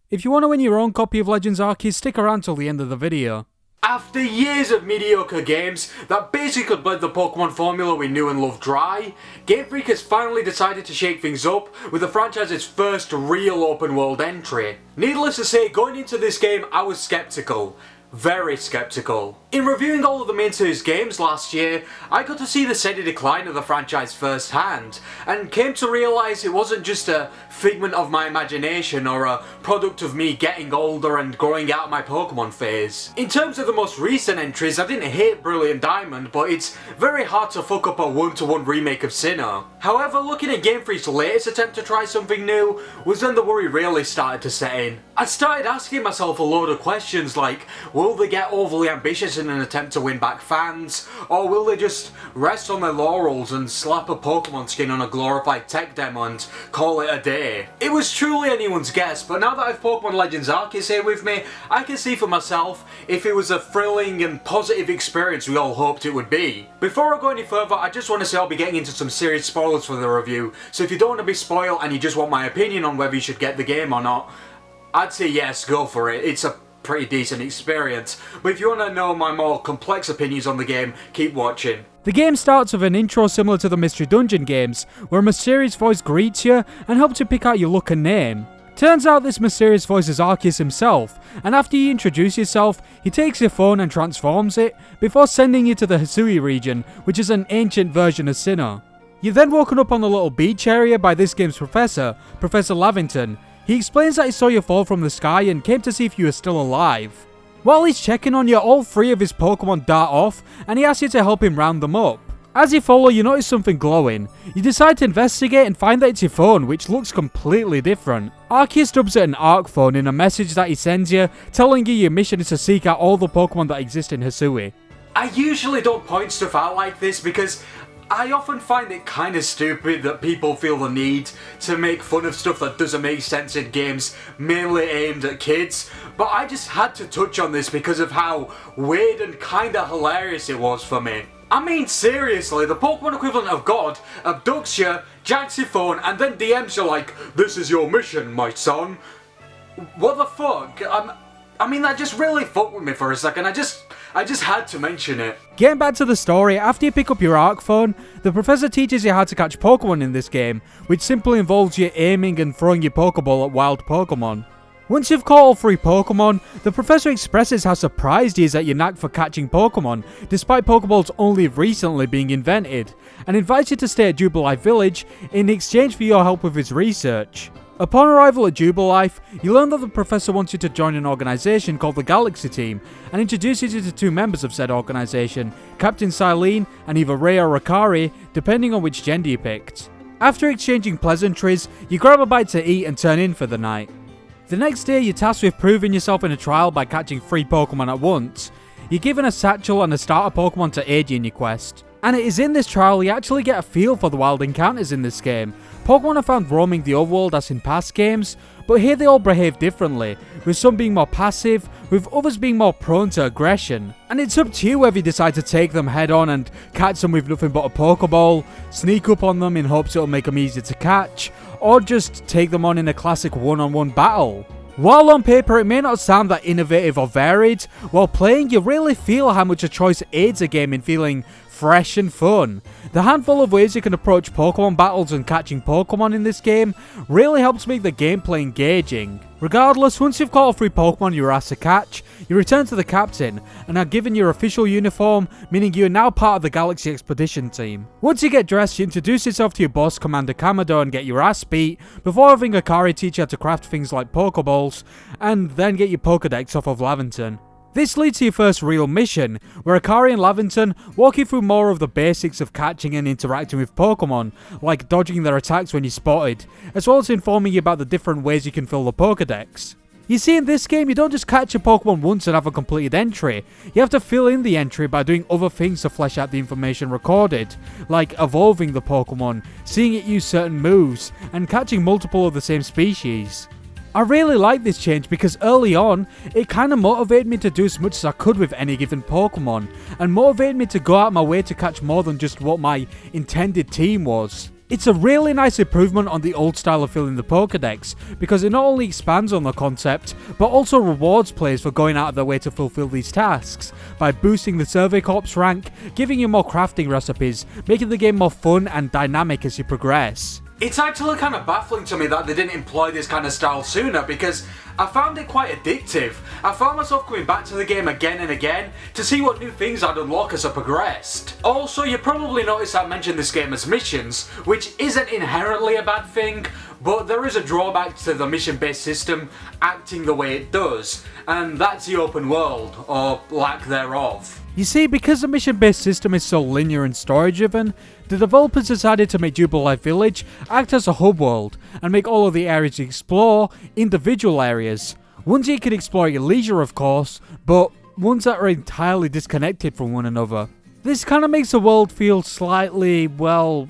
If you want to win your own copy of Legends Arceus, stick around till the end of the video. After years of mediocre games that basically bled the Pokemon formula we knew and loved dry, Game Freak has finally decided to shake things up with the franchise's first real open world entry. Needless to say, going into this game I was skeptical. Very skeptical. In reviewing all of the main series games last year, I got to see the steady decline of the franchise firsthand, and came to realise it wasn't just a figment of my imagination or a product of me getting older and growing out of my Pokemon phase. In terms of the most recent entries, I didn't hate Brilliant Diamond, but it's very hard to fuck up a one-to-one remake of Sinnoh. However, looking at Game Freak's latest attempt to try something new was when the worry really started to set in. I started asking myself a load of questions like, will they get overly ambitious in an attempt to win back fans, or will they just rest on their laurels and slap a Pokemon skin on a glorified tech demo and call it a day? It was truly anyone's guess, but now that I've Pokemon Legends Arceus here with me, I can see for myself if it was a thrilling and positive experience we all hoped it would be. Before I go any further, I just want to say I'll be getting into some serious spoilers for the review, so if you don't want to be spoiled and you just want my opinion on whether you should get the game or not, I'd say yes, go for it. It's a pretty decent experience. But if you want to know my more complex opinions on the game, keep watching. The game starts with an intro similar to the Mystery Dungeon games, where a mysterious voice greets you and helps you pick out your look and name. Turns out this mysterious voice is Arceus himself, and after you introduce yourself, he takes your phone and transforms it, before sending you to the Hisui region, which is an ancient version of Sinnoh. You're then woken up on the little beach area by this game's professor, Professor Lavington. He explains that he saw you fall from the sky and came to see if you were still alive. While he's checking on you, all three of his Pokemon dart off, and he asks you to help him round them up. As you follow, you notice something glowing. You decide to investigate and find that it's your phone, which looks completely different. Arceus dubs it an Arc phone in a message that he sends you, telling you your mission is to seek out all the Pokemon that exist in Hisui. I usually don't point stuff out like this because I often find it kind of stupid that people feel the need to make fun of stuff that doesn't make sense in games mainly aimed at kids, but I just had to touch on this because of how weird and kinda hilarious it was for me. I mean seriously, the Pokemon equivalent of God abducts you, jacks your phone, and then DMs you like, "This is your mission, my son." What the fuck? I mean, that just really fucked with me for a second. I just had to mention it. Getting back to the story, after you pick up your Arc phone, the professor teaches you how to catch Pokemon in this game, which simply involves you aiming and throwing your Pokeball at wild Pokemon. Once you've caught all three Pokemon, the professor expresses how surprised he is at your knack for catching Pokemon, despite Pokeballs only recently being invented, and invites you to stay at Jubilife Village in exchange for your help with his research. Upon arrival at Jubilife, you learn that the professor wants you to join an organisation called the Galaxy Team, and introduces you to two members of said organisation, Captain Silene and either Ray or Rakari, depending on which gender you picked. After exchanging pleasantries, you grab a bite to eat and turn in for the night. The next day, you're tasked with proving yourself in a trial by catching 3 Pokemon at once. You're given a satchel and a starter Pokemon to aid you in your quest. And it is in this trial you actually get a feel for the wild encounters in this game. Pokemon are found roaming the overworld as in past games, but here they all behave differently, with some being more passive, with others being more prone to aggression. And it's up to you whether you decide to take them head on and catch them with nothing but a Pokeball, sneak up on them in hopes it'll make them easier to catch, or just take them on in a classic one-on-one battle. While on paper it may not sound that innovative or varied, while playing you really feel how much a choice aids a game in feeling fresh and fun. The handful of ways you can approach Pokemon battles and catching Pokemon in this game really helps make the gameplay engaging. Regardless, once you've caught all 3 Pokemon you were asked to catch, you return to the captain and are given your official uniform, meaning you are now part of the Galaxy Expedition team. Once you get dressed, you introduce yourself to your boss, Commander Kamado, and get your ass beat, before having Akari teach you how to craft things like Pokeballs, and then get your Pokedex off of Lavington. This leads to your first real mission, where Akari and Lavington walk you through more of the basics of catching and interacting with Pokemon, like dodging their attacks when you're spotted, as well as informing you about the different ways you can fill the Pokedex. You see, in this game, you don't just catch a Pokemon once and have a completed entry. You have to fill in the entry by doing other things to flesh out the information recorded, like evolving the Pokemon, seeing it use certain moves, and catching multiple of the same species. I really like this change because early on, it kind of motivated me to do as much as I could with any given Pokemon, and motivated me to go out my way to catch more than just what my intended team was. It's a really nice improvement on the old style of filling the Pokédex, because it not only expands on the concept, but also rewards players for going out of their way to fulfill these tasks, by boosting the Survey Corps rank, giving you more crafting recipes, making the game more fun and dynamic as you progress. It's actually kind of baffling to me that they didn't employ this kind of style sooner, because I found it quite addictive. I found myself coming back to the game again and again to see what new things I'd unlock as I progressed. Also, you probably noticed I mentioned this game as missions, which isn't inherently a bad thing, but there is a drawback to the mission-based system acting the way it does, and that's the open world, or lack thereof. You see, because the mission-based system is so linear and story-driven, the developers decided to make Jubilife Village act as a hub world, and make all of the areas you explore individual areas. Ones you can explore at your leisure, of course, but ones that are entirely disconnected from one another. This kind of makes the world feel slightly, well,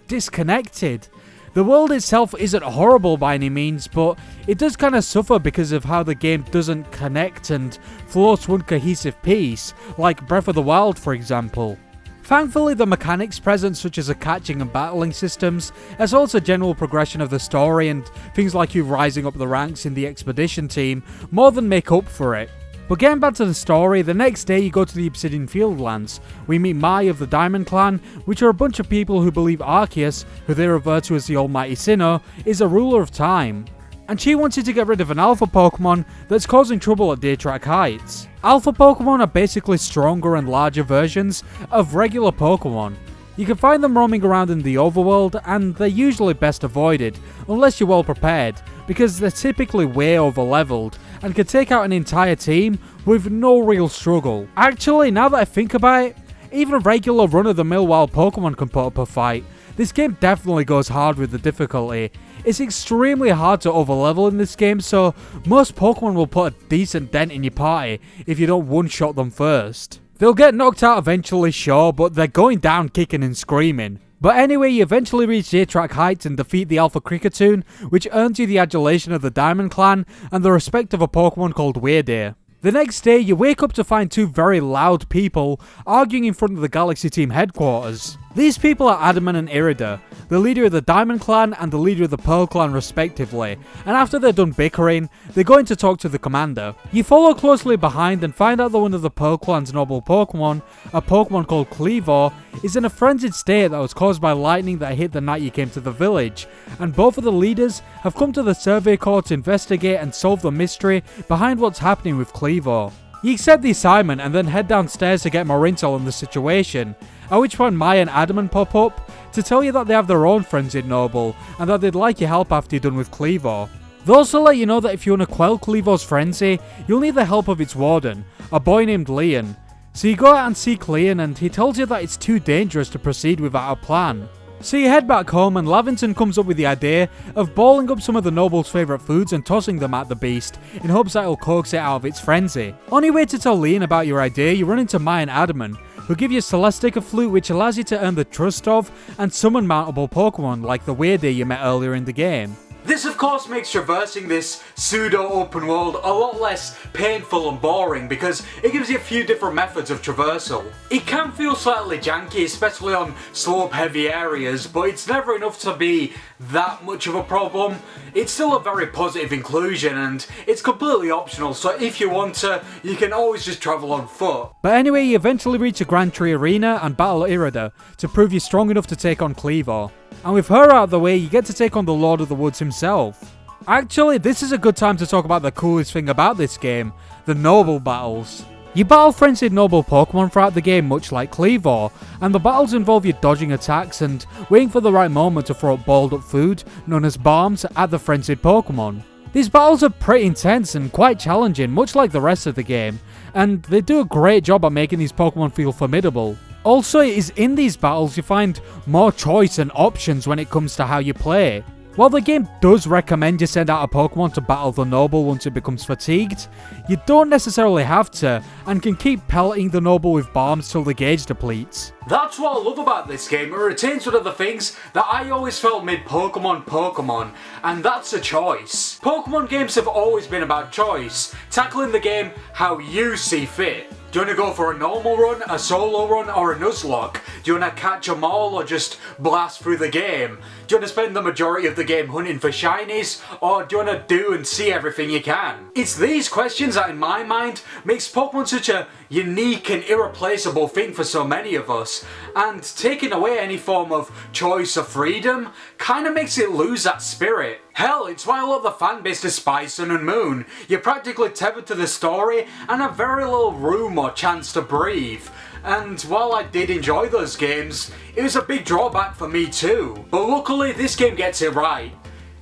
disconnected. The world itself isn't horrible by any means, but it does kind of suffer because of how the game doesn't connect and flow to one cohesive piece, like Breath of the Wild for example. Thankfully, the mechanics present, such as the catching and battling systems, as well as the general progression of the story and things like you rising up the ranks in the expedition team, more than make up for it. But getting back to the story, the next day you go to the Obsidian Fieldlands. We meet Mai of the Diamond Clan, which are a bunch of people who believe Arceus, who they refer to as the Almighty Sinner, is a ruler of time. And she wanted to get rid of an alpha Pokemon that's causing trouble at Daytrack Heights. Alpha Pokemon are basically stronger and larger versions of regular Pokemon. You can find them roaming around in the overworld, and they're usually best avoided, unless you're well prepared, because they're typically way overleveled, and can take out an entire team with no real struggle. Actually, now that I think about it, even a regular run-of-the-mill wild Pokemon can put up a fight. This game definitely goes hard with the difficulty. It's extremely hard to overlevel in this game, so most Pokemon will put a decent dent in your party if you don't one-shot them first. They'll get knocked out eventually, sure, but they're going down kicking and screaming. But anyway, you eventually reach Daytrack Heights and defeat the Alpha Kricketune, which earns you the adulation of the Diamond Clan and the respect of a Pokemon called Weirdeer. The next day, you wake up to find two very loud people arguing in front of the Galaxy Team headquarters. These people are Adamant and Irida, the leader of the Diamond Clan and the leader of the Pearl Clan respectively, and after they're done bickering, they go in to talk to the commander. You follow closely behind and find out that one of the Pearl Clan's noble Pokemon, a Pokemon called Kleavor, is in a frenzied state that was caused by lightning that hit the night you came to the village, and both of the leaders have come to the Survey Corps to investigate and solve the mystery behind what's happening with Kleavor. You accept the assignment and then head downstairs to get more intel on the situation, at which point Maya and Adamant pop up to tell you that they have their own frenzied noble and that they'd like your help after you're done with Kleavor. They also let you know that if you want to quell Kleavor's frenzy, you'll need the help of its warden, a boy named Leon. So you go out and seek Leon and he tells you that it's too dangerous to proceed without a plan. So you head back home and Laventon comes up with the idea of balling up some of the noble's favourite foods and tossing them at the beast in hopes that it'll coax it out of its frenzy. On your way to tell Leon about your idea, you run into Mai and Adamant, who give you a Celestica flute which allows you to earn the trust of and summon mountable Pokemon like the Weirdeer you met earlier in the game. This of course makes traversing this pseudo-open world a lot less painful and boring because it gives you a few different methods of traversal. It can feel slightly janky, especially on slope-heavy areas, but it's never enough to be that much of a problem. It's still a very positive inclusion and it's completely optional, so if you want to, you can always just travel on foot. But anyway, you eventually reach a Grand Tree Arena and battle Irida to prove you're strong enough to take on Kleavor. And with her out of the way, you get to take on the Lord of the Woods himself. Actually, this is a good time to talk about the coolest thing about this game, the Noble Battles. You battle frenzied noble Pokemon throughout the game much like Kleavor, and the battles involve you dodging attacks and waiting for the right moment to throw up balled up food, known as bombs, at the frenzied Pokemon. These battles are pretty intense and quite challenging, much like the rest of the game, and they do a great job at making these Pokemon feel formidable. Also, it is in these battles you find more choice and options when it comes to how you play. While the game does recommend you send out a Pokemon to battle the Noble once it becomes fatigued, you don't necessarily have to, and can keep pelleting the Noble with bombs till the gauge depletes. That's what I love about this game, it retains one of the things that I always felt made Pokemon, and that's a choice. Pokemon games have always been about choice, tackling the game how you see fit. Do you want to go for a normal run, a solo run, or a Nuzlocke? Do you want to catch them all or just blast through the game? Do you want to spend the majority of the game hunting for shinies, or do you want to do and see everything you can? It's these questions that in my mind makes Pokemon such a unique and irreplaceable thing for so many of us, and taking away any form of choice or freedom kinda makes it lose that spirit. Hell, it's why a lot of the fanbase despise Sun and Moon. You're practically tethered to the story and have very little room or chance to breathe. And while I did enjoy those games, it was a big drawback for me too. But luckily this game gets it right,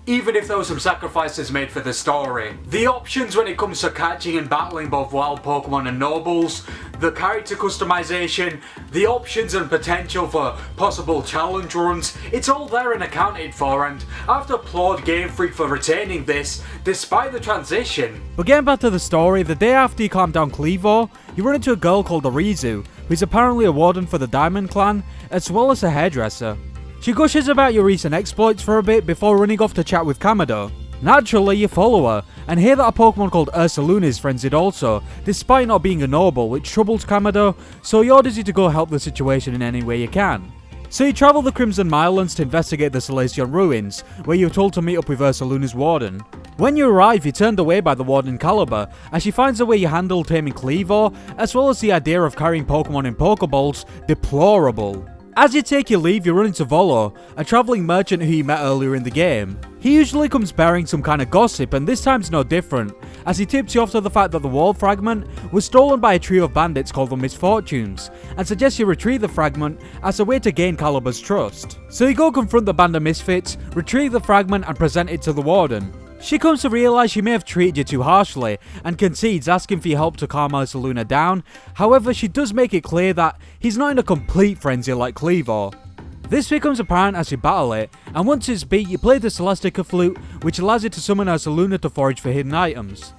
even if there were some sacrifices made for the story. The options when it comes to catching and battling both wild Pokemon and Nobles, the character customization, the options and potential for possible challenge runs, it's all there and accounted for, and I have to applaud Game Freak for retaining this despite the transition. But getting back to the story, the day after you calm down Cleavor, you run into a girl called Arizu, who's apparently a warden for the Diamond Clan, as well as a hairdresser. She gushes about your recent exploits for a bit before running off to chat with Kamado. Naturally, you follow her, and hear that a Pokemon called Ursaluna is frenzied also, despite not being a noble, which troubles Kamado, so he orders you to go help the situation in any way you can. So you travel the Crimson Mirelands to investigate the Salacion ruins, where you're told to meet up with Ursaluna's warden. When you arrive, you're turned away by the warden Caliber, as she finds the way you handle taming Cleavor, as well as the idea of carrying Pokemon in Pokeballs, deplorable. As you take your leave, you run into Volo, a travelling merchant who you met earlier in the game. He usually comes bearing some kind of gossip, and this time's no different, as he tips you off to the fact that the wall fragment was stolen by a trio of bandits called the Misfortunes, and suggests you retrieve the fragment as a way to gain Caliber's trust. So you go confront the band of misfits, retrieve the fragment and present it to the warden. She comes to realise she may have treated you too harshly, and concedes, asking for your help to calm Ursaluna down. However, she does make it clear that he's not in a complete frenzy like Cleavor. This becomes apparent as you battle it, and once it's beat, you play the Celestica Flute, which allows you to summon Ursaluna to forage for hidden items.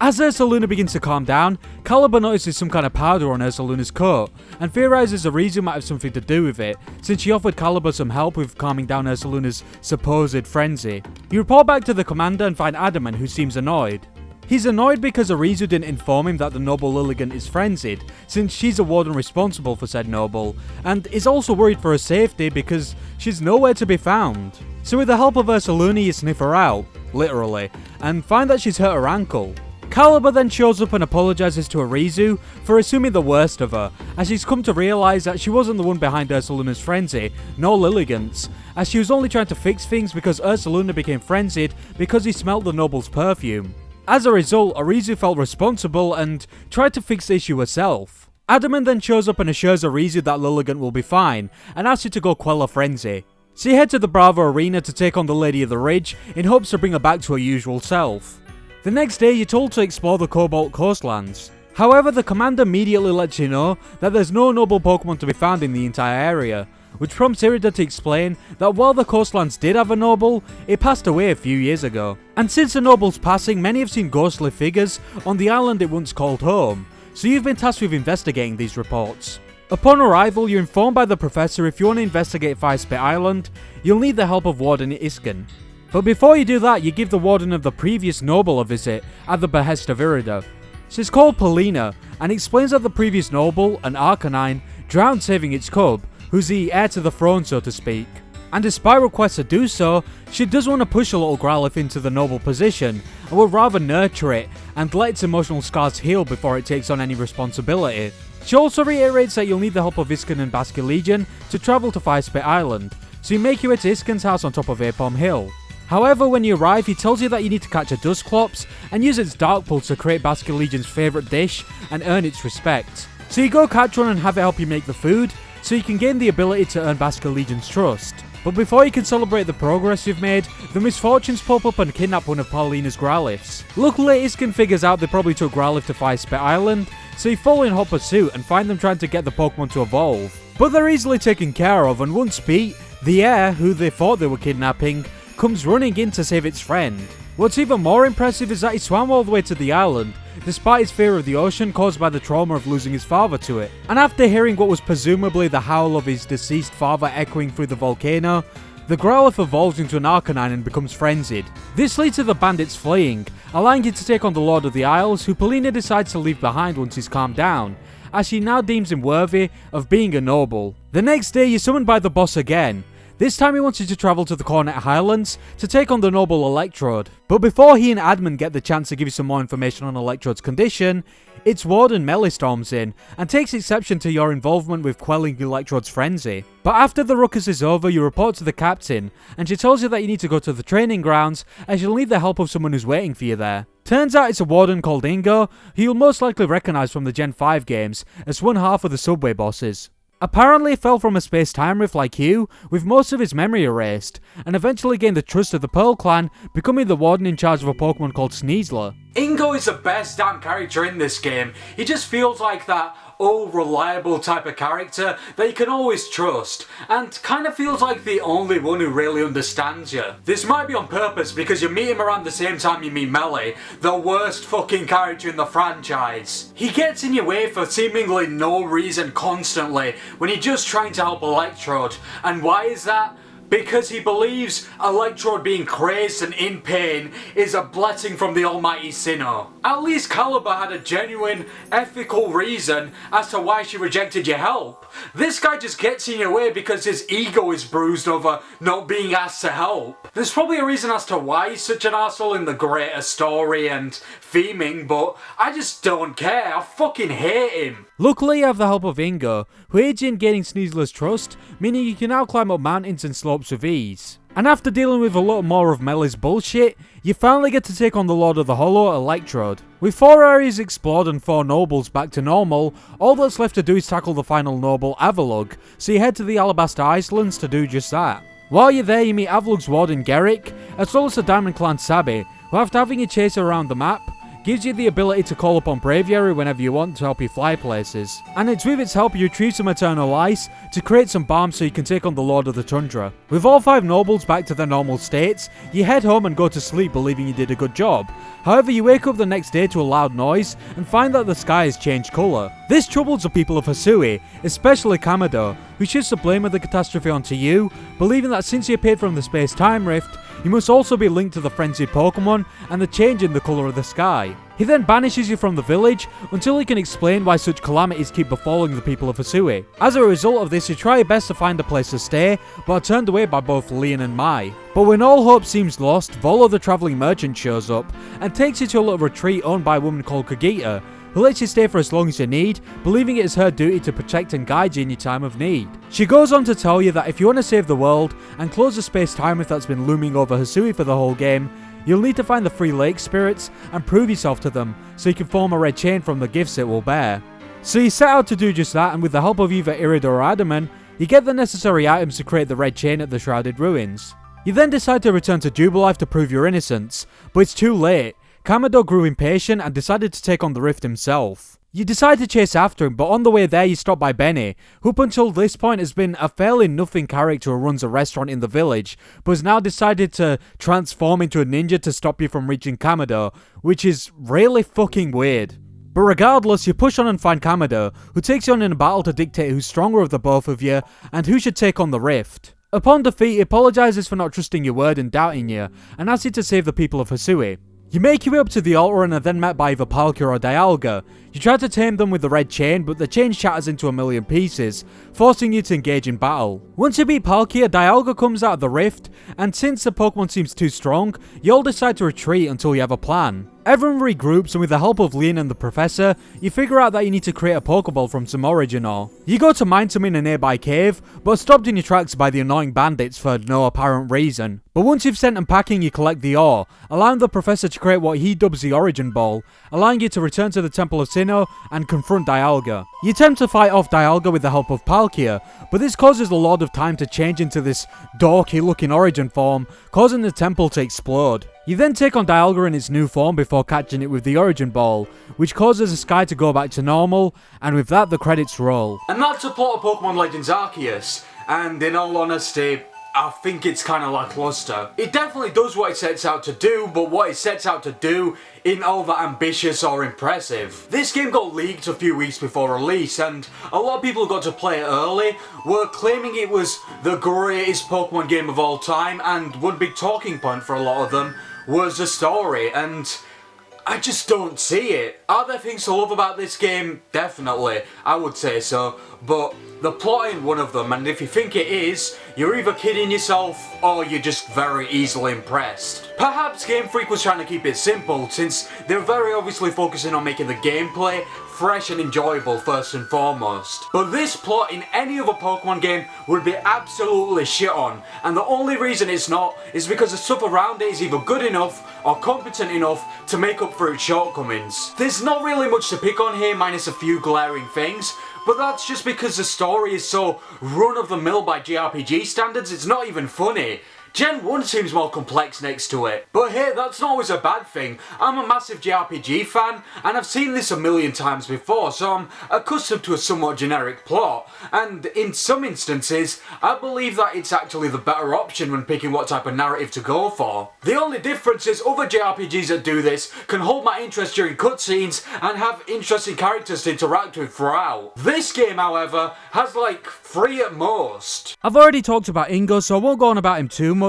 As Ursaluna begins to calm down, Caliber notices some kind of powder on Ursaluna's coat, and theorises Arizu might have something to do with it, since she offered Caliber some help with calming down Ursaluna's supposed frenzy. You report back to the commander and find Adamant, who seems annoyed. He's annoyed because Arizu didn't inform him that the noble Lilligant is frenzied, since she's a warden responsible for said noble, and is also worried for her safety because she's nowhere to be found. So with the help of Ursaluna, you sniff her out, literally, and find that she's hurt her ankle. Caliber then shows up and apologises to Arizu for assuming the worst of her, as she's come to realise that she wasn't the one behind Ursaluna's frenzy, nor Lilligant's, as she was only trying to fix things because Ursaluna became frenzied because he smelt the noble's perfume. As a result, Arizu felt responsible and tried to fix the issue herself. Adamant then shows up and assures Arizu that Lilligant will be fine, and asks you to go quell her frenzy. So you head to the Bravo Arena to take on the Lady of the Ridge, in hopes to bring her back to her usual self. The next day, you're told to explore the Cobalt Coastlands. However, the commander immediately lets you know that there's no noble Pokemon to be found in the entire area, which prompts Irida to explain that while the coastlands did have a noble, it passed away a few years ago. And since the noble's passing, many have seen ghostly figures on the island it once called home, so you've been tasked with investigating these reports. Upon arrival, you're informed by the professor if you want to investigate Firespit Island, you'll need the help of Warden Iskin. But before you do that, you give the warden of the previous noble a visit at the behest of Irida. She's called Polina, and explains that the previous noble, an Arcanine, drowned saving its cub, who's the heir to the throne so to speak. And despite requests to do so, she does want to push a little Growlithe into the noble position, and would rather nurture it, and let its emotional scars heal before it takes on any responsibility. She also reiterates that you'll need the help of Iskin and Basculegion to travel to Firespit Island, so you make your way to Iskin's house on top of Apom Hill. However, when you arrive, he tells you that you need to catch a Dusclops and use its Dark Pulse to create Basculegion's favourite dish and earn its respect. So you go catch one and have it help you make the food, so you can gain the ability to earn Basculegion's trust. But before you can celebrate the progress you've made, the Misfortunes pop up and kidnap one of Paulina's Growlithes. Luckily, Iskin figures out they probably took Growlithe to Firespit Island, so you follow in hot pursuit and find them trying to get the Pokemon to evolve. But they're easily taken care of, and once beat, the heir, who they thought they were kidnapping, comes running in to save its friend. What's even more impressive is that he swam all the way to the island, despite his fear of the ocean caused by the trauma of losing his father to it. And after hearing what was presumably the howl of his deceased father echoing through the volcano, the Growlithe evolves into an Arcanine and becomes frenzied. This leads to the bandits fleeing, allowing you to take on the Lord of the Isles, who Polina decides to leave behind once he's calmed down, as she now deems him worthy of being a noble. The next day you're summoned by the boss again. This time he wants you to travel to the Cornet Highlands to take on the noble Electrode. But before he and Admin get the chance to give you some more information on Electrode's condition, its warden Melly storms in and takes exception to your involvement with quelling Electrode's frenzy. But after the ruckus is over, you report to the captain, and she tells you that you need to go to the training grounds as you'll need the help of someone who's waiting for you there. Turns out it's a warden called Ingo, who you'll most likely recognise from the Gen 5 games as one half of the subway bosses. Apparently he fell from a space-time rift like you, with most of his memory erased, and eventually gained the trust of the Pearl Clan, becoming the warden in charge of a Pokemon called Sneasler. Ingo is the best damn character in this game. He just feels like that reliable type of character that you can always trust, and kind of feels like the only one who really understands you. This might be on purpose because you meet him around the same time you meet Melly, the worst fucking character in the franchise. He gets in your way for seemingly no reason constantly when you're just trying to help Electrode. And why is that? Because he believes Electrode being crazed and in pain is a blessing from the almighty Sinnoh. At least Caliber had a genuine, ethical reason as to why she rejected your help. This guy just gets in your way because his ego is bruised over not being asked to help. There's probably a reason as to why he's such an asshole in the greater story and theming, but I just don't care. I fucking hate him. Luckily you have the help of Ingo, who aids you in gaining Sneasler's trust, meaning you can now climb up mountains and slopes with ease. And after dealing with a lot more of Melly's bullshit, you finally get to take on the Lord of the Hollow, Electrode. With 4 areas explored and 4 nobles back to normal, all that's left to do is tackle the final noble, Avalugg, so you head to the Alabaster Islands to do just that. While you're there you meet Avalugg's warden Garrick, as well as the Diamond Clan Sabby, who after having you chase around the map, gives you the ability to call upon Braviary whenever you want to help you fly places. And it's with its help you retrieve some Eternal Ice to create some bombs so you can take on the Lord of the Tundra. With all 5 nobles back to their normal states, you head home and go to sleep believing you did a good job. However, you wake up the next day to a loud noise and find that the sky has changed colour. This troubles the people of Hisui, especially Kamado, who shifts the blame of the catastrophe onto you, believing that since you appeared from the space-time rift, you must also be linked to the frenzied Pokemon and the change in the colour of the sky. He then banishes you from the village until he can explain why such calamities keep befalling the people of Hisui. As a result of this, you try your best to find a place to stay, but are turned away by both Leon and Mai. But when all hope seems lost, Volo the travelling merchant shows up and takes you to a little retreat owned by a woman called Kagita, who lets you stay for as long as you need, believing it is her duty to protect and guide you in your time of need. She goes on to tell you that if you want to save the world and close the space-time rift that's been looming over Hisui for the whole game, you'll need to find the 3 lake spirits and prove yourself to them so you can form a red chain from the gifts it will bear. So you set out to do just that, and with the help of either Irid or Adaman, you get the necessary items to create the red chain at the Shrouded Ruins. You then decide to return to Jubilife to prove your innocence, but it's too late. Kamado grew impatient and decided to take on the rift himself. You decide to chase after him, but on the way there you stop by Benny, who up until this point has been a fairly nothing character who runs a restaurant in the village, but has now decided to transform into a ninja to stop you from reaching Kamado, which is really fucking weird. But regardless, you push on and find Kamado, who takes you on in a battle to dictate who's stronger of the both of you, and who should take on the rift. Upon defeat, he apologises for not trusting your word and doubting you, and asks you to save the people of Hisui. You make your way up to the altar and are then met by either Palkia or Dialga. You try to tame them with the red chain, but the chain shatters into a million pieces, forcing you to engage in battle. Once you beat Palkia, Dialga comes out of the rift, and since the Pokemon seems too strong, you all decide to retreat until you have a plan. Everyone regroups, and with the help of Leon and the Professor, you figure out that you need to create a Pokeball from some origin ore. You go to mine some in a nearby cave, but are stopped in your tracks by the annoying bandits for no apparent reason. But once you've sent them packing, you collect the ore, allowing the Professor to create what he dubs the Origin Ball, allowing you to return to the Temple of Sinnoh and confront Dialga. You attempt to fight off Dialga with the help of Palkia, but this causes the Lord of Time to change into this dorky looking Origin form, causing the temple to explode. You then take on Dialga in its new form before catching it with the Origin Ball, which causes the sky to go back to normal, and with that the credits roll. And that's a plot of Pokemon Legends Arceus, and in all honesty, I think it's kind of lackluster. It definitely does what it sets out to do, but what it sets out to do isn't all that ambitious or impressive. This game got leaked a few weeks before release, and a lot of people who got to play it early were claiming it was the greatest Pokemon game of all time, and one big talking point for a lot of them was the story, and I just don't see it. Are there things to love about this game? Definitely, I would say so, but the plot ain't one of them, and if you think it is, you're either kidding yourself or you're just very easily impressed. Perhaps Game Freak was trying to keep it simple, since they're very obviously focusing on making the gameplay fresh and enjoyable first and foremost. But this plot in any other Pokemon game would be absolutely shit on, and the only reason it's not is because the stuff around it is either good enough or competent enough to make up for its shortcomings. There's not really much to pick on here minus a few glaring things, but that's just because the story is so run-of-the-mill by JRPG standards, it's not even funny. Gen 1 seems more complex next to it. But hey, that's not always a bad thing. I'm a massive JRPG fan, and I've seen this a million times before, so I'm accustomed to a somewhat generic plot. And in some instances, I believe that it's actually the better option when picking what type of narrative to go for. The only difference is other JRPGs that do this can hold my interest during cutscenes and have interesting characters to interact with throughout. This game, however, has like 3 at most. I've already talked about Ingo, so I won't go on about him too much,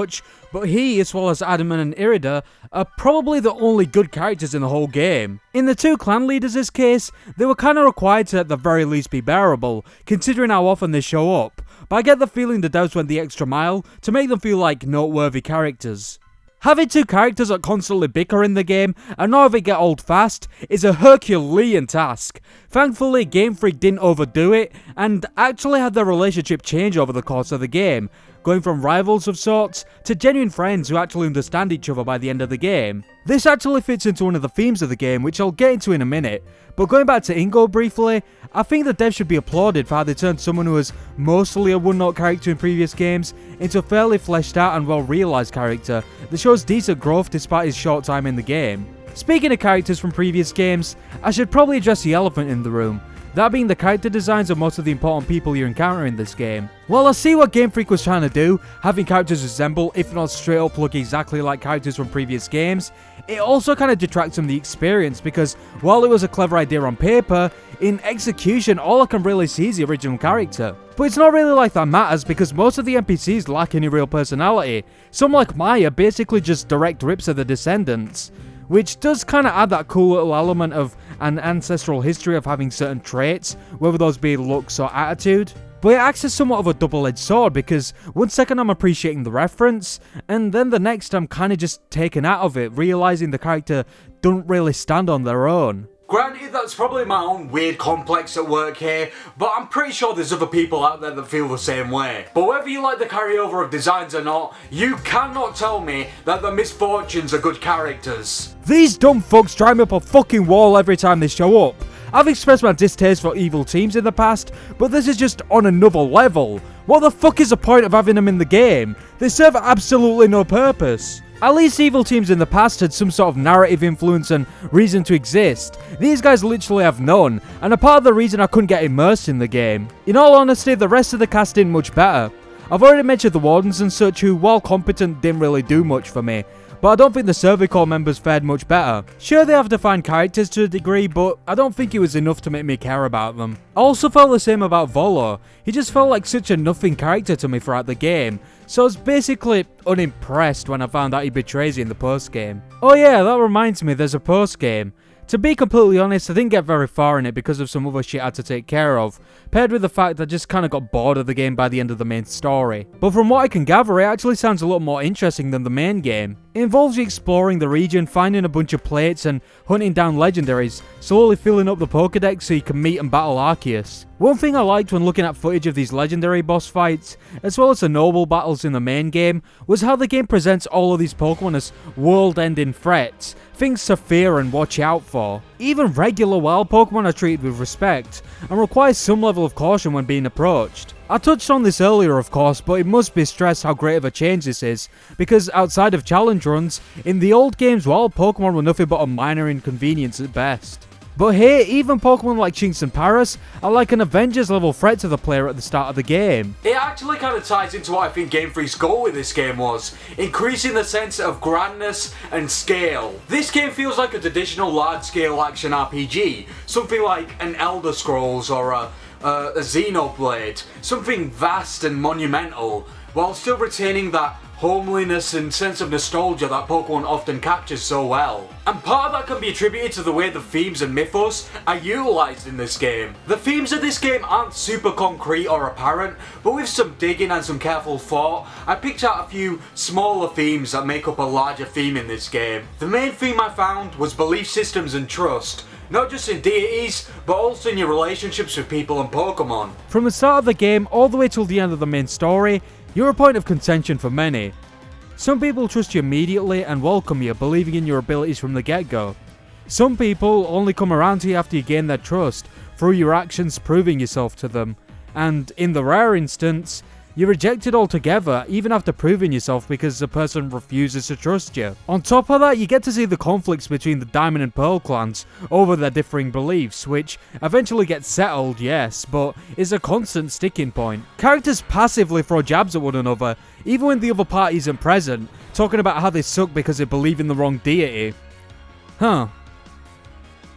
but he, as well as Adamant and Irida, are probably the only good characters in the whole game. In the 2 clan leaders' case, they were kinda required to at the very least be bearable, considering how often they show up, but I get the feeling the devs went the extra mile to make them feel like noteworthy characters. Having 2 characters that constantly bicker in the game and none of it get old fast is a Herculean task. Thankfully, Game Freak didn't overdo it and actually had their relationship change over the course of the game, going from rivals of sorts to genuine friends who actually understand each other by the end of the game. This actually fits into one of the themes of the game, which I'll get into in a minute, but going back to Ingo briefly, I think the devs should be applauded for how they turned someone who was mostly a one-note character in previous games into a fairly fleshed out and well-realised character that shows decent growth despite his short time in the game. Speaking of characters from previous games, I should probably address the elephant in the room, that being the character designs of most of the important people you encounter in this game. While I see what Game Freak was trying to do, having characters resemble, if not straight up look exactly like characters from previous games, it also kind of detracts from the experience because while it was a clever idea on paper, in execution all I can really see is the original character. But it's not really like that matters because most of the NPCs lack any real personality. Some like Maya basically just direct rips of the descendants, which does kind of add that cool little element of an ancestral history of having certain traits, whether those be looks or attitude. But it acts as somewhat of a double-edged sword because one second I'm appreciating the reference, and then the next I'm kind of just taken out of it, realising the character don't really stand on their own. Granted, that's probably my own weird complex at work here, but I'm pretty sure there's other people out there that feel the same way. But whether you like the carryover of designs or not, you cannot tell me that the Misfortunes are good characters. These dumb fucks drive me up a fucking wall every time they show up. I've expressed my distaste for evil teams in the past, but this is just on another level. What the fuck is the point of having them in the game? They serve absolutely no purpose. At least evil teams in the past had some sort of narrative influence and reason to exist. These guys literally have none, and are part of the reason I couldn't get immersed in the game. In all honesty, the rest of the cast didn't much better. I've already mentioned the Wardens and such who, while competent, didn't really do much for me, but I don't think the Survey Corps members fared much better. Sure, they have defined characters to a degree, but I don't think it was enough to make me care about them. I also felt the same about Volo. He just felt like such a nothing character to me throughout the game, so I was basically unimpressed when I found out he betrays you in the post-game. Oh yeah, that reminds me, there's a post-game. To be completely honest, I didn't get very far in it because of some other shit I had to take care of, paired with the fact that I just kinda got bored of the game by the end of the main story. But from what I can gather, it actually sounds a lot more interesting than the main game. It involves you exploring the region, finding a bunch of plates and hunting down legendaries, slowly filling up the Pokédex so you can meet and battle Arceus. One thing I liked when looking at footage of these legendary boss fights, as well as the noble battles in the main game, was how the game presents all of these Pokemon as world-ending threats, things to fear and watch out for. Even regular wild Pokemon are treated with respect, and require some level of caution when being approached. I touched on this earlier of course, but it must be stressed how great of a change this is, because outside of challenge runs, in the old games wild Pokemon were nothing but a minor inconvenience at best. But here, even Pokemon like Shinx and Paras are like an Avengers level threat to the player at the start of the game. It actually kind of ties into what I think Game Freak's goal with this game was, increasing the sense of grandness and scale. This game feels like a traditional large-scale action RPG, something like an Elder Scrolls or a Xenoblade, something vast and monumental, while still retaining that homeliness and sense of nostalgia that Pokemon often captures so well. And part of that can be attributed to the way the themes and mythos are utilised in this game. The themes of this game aren't super concrete or apparent, but with some digging and some careful thought, I picked out a few smaller themes that make up a larger theme in this game. The main theme I found was belief systems and trust, not just in deities, but also in your relationships with people and Pokemon. From the start of the game all the way till the end of the main story, you're a point of contention for many. Some people trust you immediately and welcome you, believing in your abilities from the get-go. Some people only come around to you after you gain their trust, through your actions proving yourself to them. And in the rare instance, you're rejected altogether, even after proving yourself because the person refuses to trust you. On top of that, you get to see the conflicts between the Diamond and Pearl clans over their differing beliefs, which eventually get settled, yes, but is a constant sticking point. Characters passively throw jabs at one another, even when the other party isn't present, talking about how they suck because they believe in the wrong deity. Huh.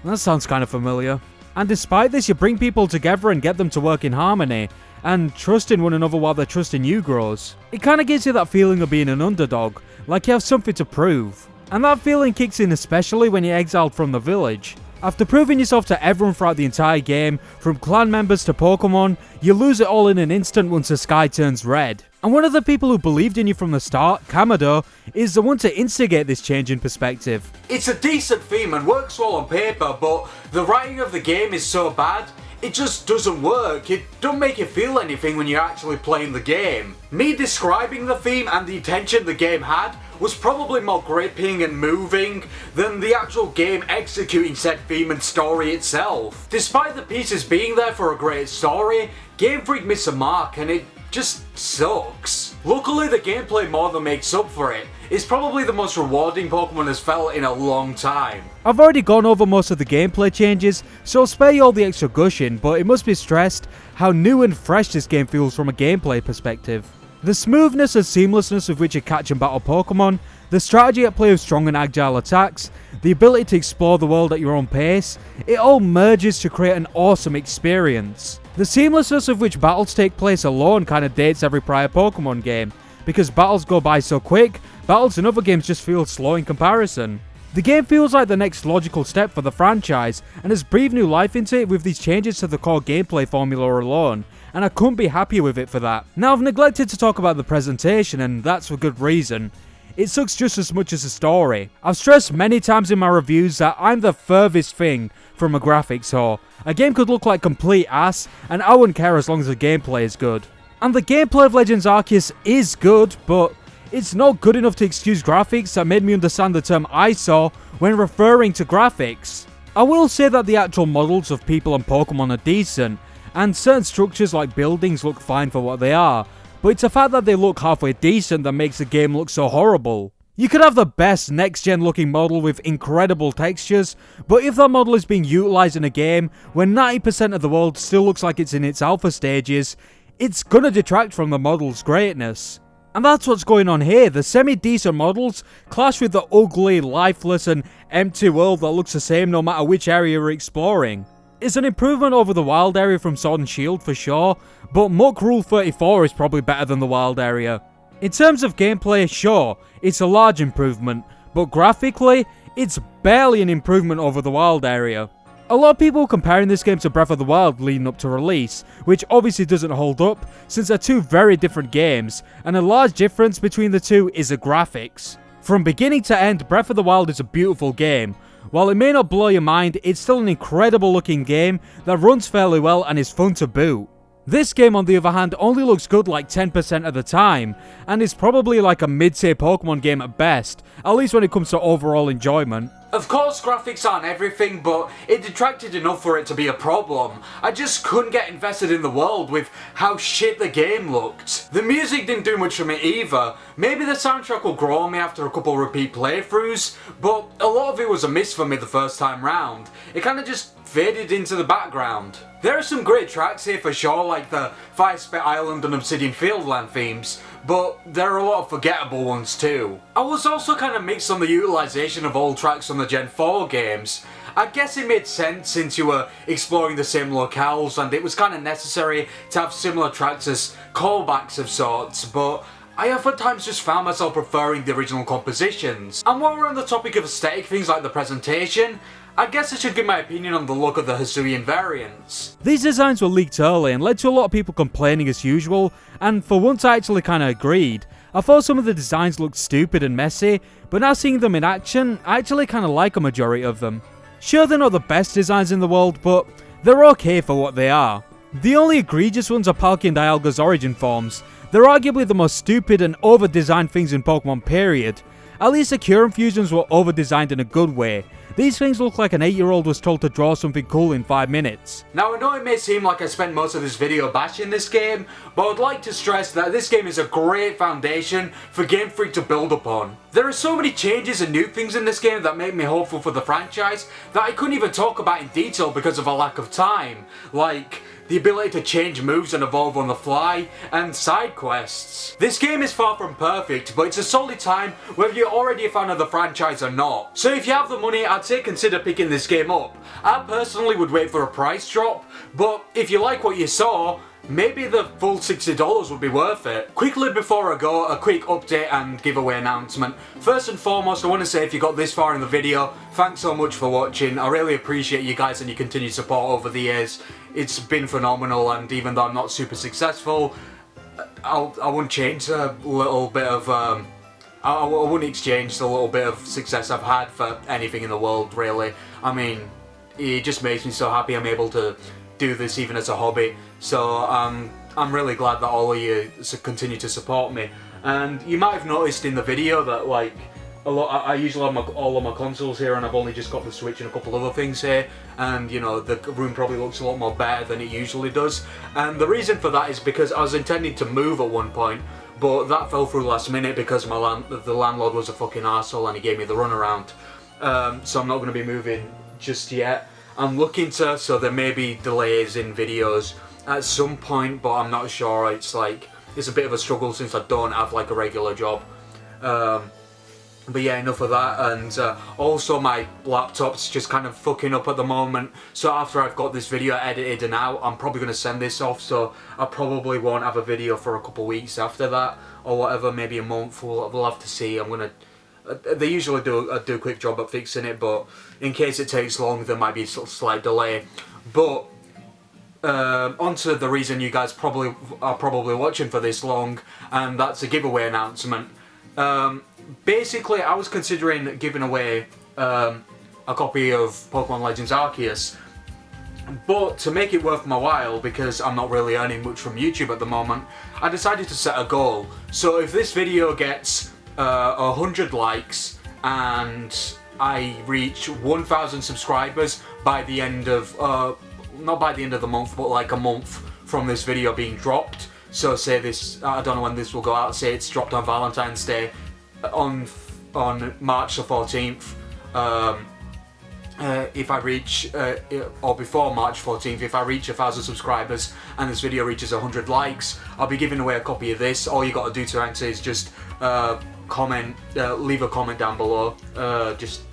That sounds kind of familiar. And despite this, you bring people together and get them to work in harmony, and trusting one another while their trust in you grows. It kinda gives you that feeling of being an underdog, like you have something to prove. And that feeling kicks in especially when you're exiled from the village. After proving yourself to everyone throughout the entire game, from clan members to Pokemon, you lose it all in an instant once the sky turns red. And one of the people who believed in you from the start, Kamado, is the one to instigate this change in perspective. It's a decent theme and works well on paper, but the writing of the game is so bad, it just doesn't work. It don't make you feel anything when you're actually playing the game. Me describing the theme and the intention the game had was probably more gripping and moving than the actual game executing said theme and story itself. Despite the pieces being there for a great story, Game Freak missed a mark and it just sucks. Luckily, the gameplay more than makes up for it. It's probably the most rewarding Pokemon has felt in a long time. I've already gone over most of the gameplay changes, so I'll spare you all the extra gushing, but it must be stressed how new and fresh this game feels from a gameplay perspective. The smoothness and seamlessness with which you catch and battle Pokemon, the strategy at play of strong and agile attacks, the ability to explore the world at your own pace, it all merges to create an awesome experience. The seamlessness of which battles take place alone kinda dates every prior Pokemon game, because battles go by so quick, battles in other games just feel slow in comparison. The game feels like the next logical step for the franchise, and has breathed new life into it with these changes to the core gameplay formula alone, and I couldn't be happier with it for that. Now, I've neglected to talk about the presentation, and that's for good reason. It sucks just as much as the story. I've stressed many times in my reviews that I'm the furthest thing from a graphics whore. A game could look like complete ass, and I wouldn't care as long as the gameplay is good. And the gameplay of Legends Arceus is good, but it's not good enough to excuse graphics that made me understand the term eyesore when referring to graphics. I will say that the actual models of people and Pokemon are decent, and certain structures like buildings look fine for what they are, but it's the fact that they look halfway decent that makes the game look so horrible. You could have the best next-gen looking model with incredible textures, but if that model is being utilised in a game where 90% of the world still looks like it's in its alpha stages, it's gonna detract from the model's greatness. And that's what's going on here. The semi-decent models clash with the ugly, lifeless and empty world that looks the same no matter which area you're exploring. It's an improvement over the wild area from Sword and Shield for sure, but Muck Rule 34 is probably better than the wild area. In terms of gameplay, sure, it's a large improvement, but graphically, it's barely an improvement over the wild area. A lot of people comparing this game to Breath of the Wild leading up to release, which obviously doesn't hold up since they're two very different games, and a large difference between the two is the graphics. From beginning to end, Breath of the Wild is a beautiful game. While it may not blow your mind, it's still an incredible looking game that runs fairly well and is fun to boot. This game on the other hand only looks good like 10% of the time, and is probably like a mid-tier Pokemon game at best, at least when it comes to overall enjoyment. Of course graphics aren't everything, but it detracted enough for it to be a problem. I just couldn't get invested in the world with how shit the game looked. The music didn't do much for me either. Maybe the soundtrack will grow on me after a couple repeat playthroughs, but a lot of it was a miss for me the first time round. It kinda just faded into the background. There are some great tracks here for sure, like the Fire Spit Island and Obsidian Fieldland themes, but there are a lot of forgettable ones too. I was also kind of mixed on the utilisation of old tracks from the Gen 4 games. I guess it made sense since you were exploring the same locales and it was kind of necessary to have similar tracks as callbacks of sorts, but I oftentimes just found myself preferring the original compositions. And while we're on the topic of aesthetic things like the presentation, I guess I should give my opinion on the look of the Hisuian variants. These designs were leaked early and led to a lot of people complaining as usual, and for once I actually kinda agreed. I thought some of the designs looked stupid and messy, but now seeing them in action, I actually kinda like a majority of them. Sure, they're not the best designs in the world, but they're okay for what they are. The only egregious ones are Palkia and Dialga's origin forms. They're arguably the most stupid and over-designed things in Pokemon period. At least the Kyurem fusions were over-designed in a good way. These things look like an 8-year-old was told to draw something cool in 5 minutes. Now I know it may seem like I spent most of this video bashing this game, but I'd like to stress that this game is a great foundation for Game Freak to build upon. There are so many changes and new things in this game that make me hopeful for the franchise that I couldn't even talk about in detail because of a lack of time. Like the ability to change moves and evolve on the fly, and side quests. This game is far from perfect, but it's a solid time whether you're already a fan of the franchise or not. So if you have the money, I'd say consider picking this game up. I personally would wait for a price drop, but if you like what you saw, maybe the full $60 would be worth it. Quickly before I go, a quick update and giveaway announcement. First and foremost, I want to say if you got this far in the video, thanks so much for watching. I really appreciate you guys and your continued support over the years. It's been phenomenal, and even though I'm not super successful, I wouldn't change a little bit of, I wouldn't exchange the little bit of success I've had for anything in the world, really. I mean, it just makes me so happy I'm able to do this even as a hobby. So I'm really glad that all of you continue to support me. And you might have noticed in the video that like I usually have all of my consoles here, and I've only just got the Switch and a couple other things here, and you know the room probably looks a lot more bare than it usually does. And the reason for that is because I was intending to move at one point, but that fell through last minute because the landlord was a fucking arsehole and he gave me the runaround. So I'm not going to be moving just yet. I'm looking to, so there may be delays in videos at some point, but I'm not sure. It's a bit of a struggle since I don't have like a regular job. But yeah, enough of that. And also my laptop's just kind of fucking up at the moment, so after I've got this video edited and out, I'm probably going to send this off, so I probably won't have a video for a couple weeks after that, or whatever, maybe a month. We'll have to see. I'm going to they usually do a quick job at fixing it, but in case it takes long, there might be a slight delay. But onto the reason you guys are probably watching for this long, and that's a giveaway announcement. Basically, I was considering giving away a copy of Pokemon Legends Arceus, but to make it worth my while, because I'm not really earning much from YouTube at the moment, I decided to set a goal. So if this video gets 100 likes and I reach 1,000 subscribers by the end of, not by the end of the month, but like a month from this video being dropped. So say this, I don't know when this will go out, say it's dropped on Valentine's Day, on March the 14th, if I reach, or before March 14th, if I reach 1,000 subscribers and this video reaches 100 likes, I'll be giving away a copy of this. All you gotta do to enter is just comment, leave a comment down below, just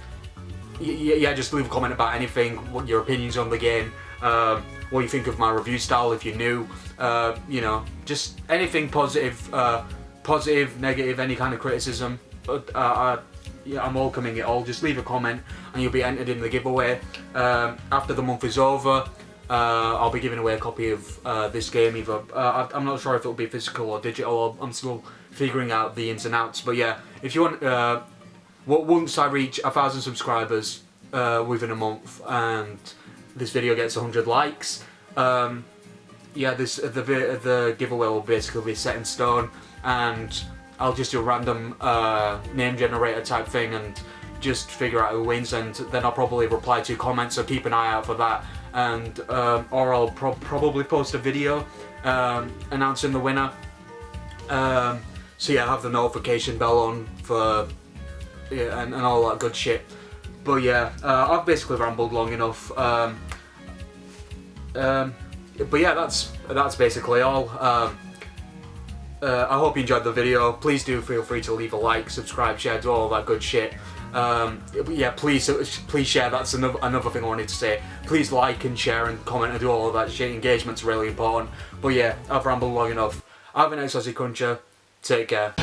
leave a comment about anything, what your opinions on the game, what you think of my review style if you're new, you know, just anything positive, positive, negative, any kind of criticism. Yeah, I'm welcoming it all. Just leave a comment and you'll be entered in the giveaway. After the month is over, I'll be giving away a copy of this game. Either I'm not sure if it'll be physical or digital. I'm still figuring out the ins and outs. But yeah, if you want, once I reach 1,000 subscribers within a month and this video gets 100 likes, yeah, the giveaway will basically be set in stone, and I'll just do a random name generator type thing and just figure out who wins, and then I'll probably reply to comments, so keep an eye out for that. And or I'll probably post a video announcing the winner. So yeah, have the notification bell on for and all that good shit. But yeah, I've basically rambled long enough. But yeah, that's basically all. I hope you enjoyed the video. Please do feel free to leave a like, subscribe, share, do all that good shit. Yeah, please share. That's another thing I wanted to say. Please like and share and comment and do all of that shit. Engagement's really important. But yeah, I've rambled long enough. I've been XYZCruncher. Take care.